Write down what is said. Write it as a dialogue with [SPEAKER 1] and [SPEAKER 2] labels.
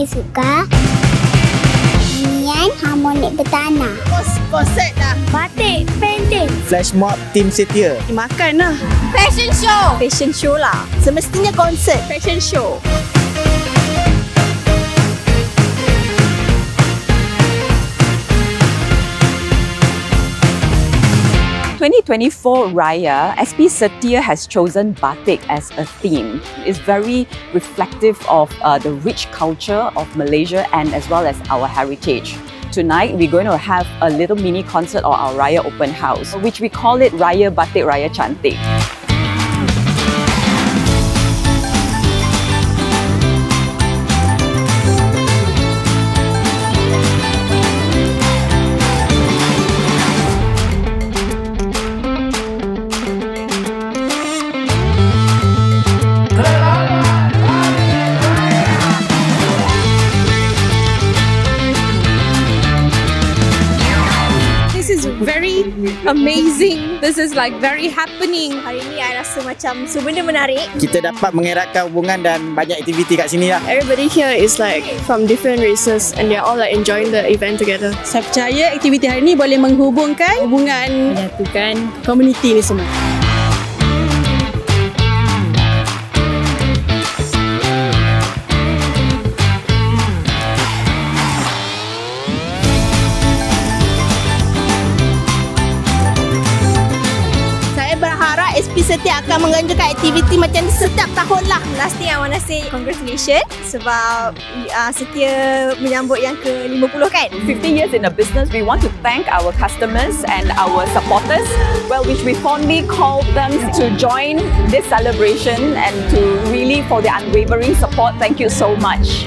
[SPEAKER 1] paling suka nyanyian Harmonik Perdana.
[SPEAKER 2] Konsep dah.
[SPEAKER 3] Batik, painting.
[SPEAKER 4] Flashmob Team Setia.
[SPEAKER 2] Makan lah.
[SPEAKER 3] Fashion show.
[SPEAKER 2] Fashion show lah. Semestinya konsert.
[SPEAKER 3] Fashion show.
[SPEAKER 5] In 2024 Raya, SP Setia has chosen batik as a theme. It's very reflective of the rich culture of Malaysia and as well as our heritage. Tonight, we're going to have a little mini concert of our Raya Open House, which we call it Raya Batik Raya Cantik.
[SPEAKER 2] Very amazing. This is like very happening.
[SPEAKER 3] Hari ni I rasa macam benda menarik.
[SPEAKER 4] Kita dapat mengeratkan hubungan dan banyak aktiviti kat sini lah.
[SPEAKER 2] Everybody here is like from different races and they're all like enjoying the event together. Saya percaya aktiviti hari ni boleh menghubungkan hubungan, menyatukan komuniti ni semua. SP Setia akan menggandakan aktiviti macam ni setiap tahun lah.
[SPEAKER 3] Last thing I want to say congratulations sebab Setia menyambut yang ke-50 kan.
[SPEAKER 5] 50 years in the business, we want to thank our customers and our supporters, well, which we fondly call them to join this celebration and to really for their unwavering support. Thank you so much.